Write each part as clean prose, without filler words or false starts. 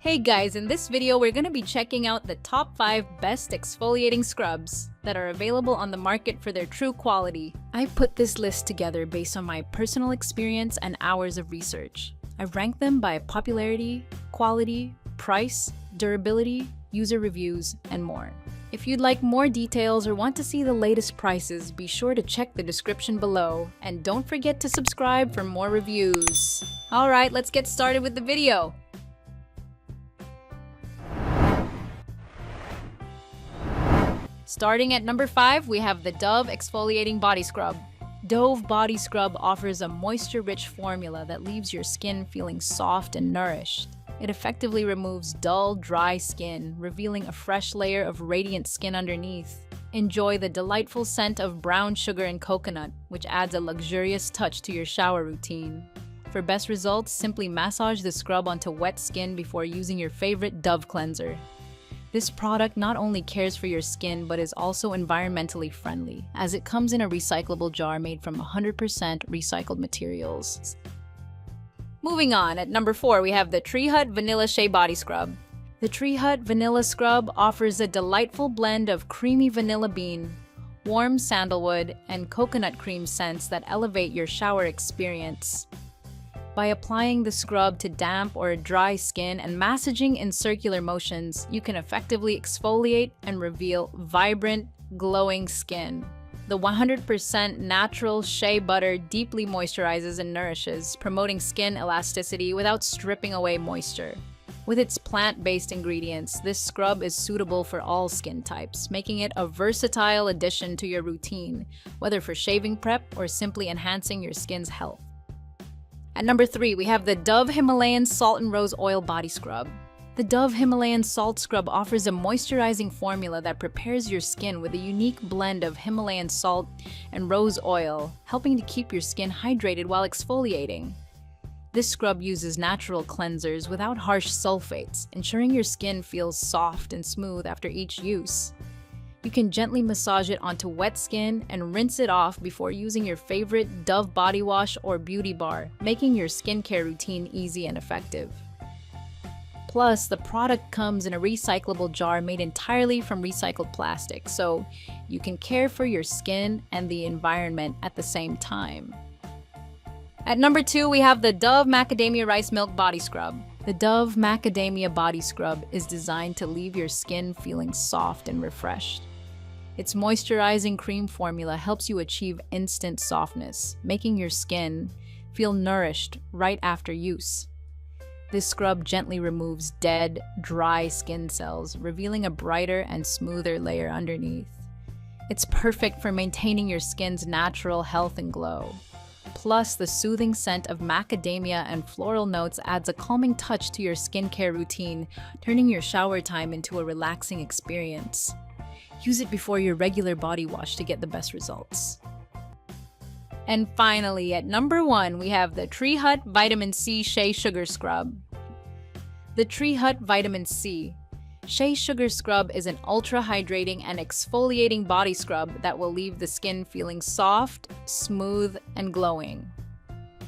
Hey guys, in this video we're going to be checking out the top 5 best exfoliating scrubs that are available on the market for their true quality. I put this list together based on my personal experience and hours of research. I ranked them by popularity, quality, price, durability, user reviews, and more. If you'd like more details or want to see the latest prices, be sure to check the description below. And don't forget to subscribe for more reviews. Alright, let's get started with the video. Starting at number 5, we have the Dove Exfoliating Body Scrub. Dove Body Scrub offers a moisture-rich formula that leaves your skin feeling soft and nourished. It effectively removes dull, dry skin, revealing a fresh layer of radiant skin underneath. Enjoy the delightful scent of brown sugar and coconut, which adds a luxurious touch to your shower routine. For best results, simply massage the scrub onto wet skin before using your favorite Dove cleanser. This product not only cares for your skin, but is also environmentally friendly, as it comes in a recyclable jar made from 100% recycled materials. Moving on, at number 4, we have the Tree Hut Vanilla Shea Body Scrub. The Tree Hut Vanilla Scrub offers a delightful blend of creamy vanilla bean, warm sandalwood, and coconut cream scents that elevate your shower experience. By applying the scrub to damp or dry skin and massaging in circular motions, you can effectively exfoliate and reveal vibrant, glowing skin. The 100% natural shea butter deeply moisturizes and nourishes, promoting skin elasticity without stripping away moisture. With its plant-based ingredients, this scrub is suitable for all skin types, making it a versatile addition to your routine, whether for shaving prep or simply enhancing your skin's health. At number 3, we have the Dove Himalayan Salt and Rose Oil Body Scrub. The Dove Himalayan Salt Scrub offers a moisturizing formula that prepares your skin with a unique blend of Himalayan salt and rose oil, helping to keep your skin hydrated while exfoliating. This scrub uses natural cleansers without harsh sulfates, ensuring your skin feels soft and smooth after each use. You can gently massage it onto wet skin and rinse it off before using your favorite Dove body wash or beauty bar, making your skincare routine easy and effective. Plus, the product comes in a recyclable jar made entirely from recycled plastic, so you can care for your skin and the environment at the same time. At number 2, we have the Dove Macadamia Rice Milk Body Scrub. The Dove Macadamia Body Scrub is designed to leave your skin feeling soft and refreshed. Its moisturizing cream formula helps you achieve instant softness, making your skin feel nourished right after use. This scrub gently removes dead, dry skin cells, revealing a brighter and smoother layer underneath. It's perfect for maintaining your skin's natural health and glow. Plus, the soothing scent of macadamia and floral notes adds a calming touch to your skincare routine, turning your shower time into a relaxing experience. Use it before your regular body wash to get the best results. And finally, at number 1, we have the Tree Hut Vitamin C Shea Sugar Scrub. The Tree Hut Vitamin C Shea Sugar Scrub is an ultra-hydrating and exfoliating body scrub that will leave the skin feeling soft, smooth, and glowing.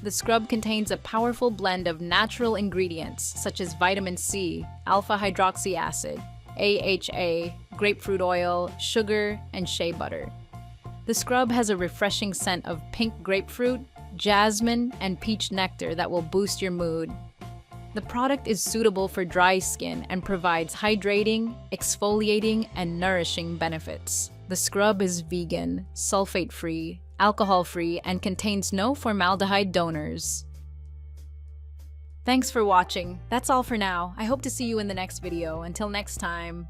The scrub contains a powerful blend of natural ingredients such as vitamin C, alpha-hydroxy acid, AHA, grapefruit oil, sugar, and shea butter. The scrub has a refreshing scent of pink grapefruit, jasmine, and peach nectar that will boost your mood. The product is suitable for dry skin and provides hydrating, exfoliating, and nourishing benefits. The scrub is vegan, sulfate-free, alcohol-free, and contains no formaldehyde donors. Thanks for watching. That's all for now. I hope to see you in the next video. Until next time.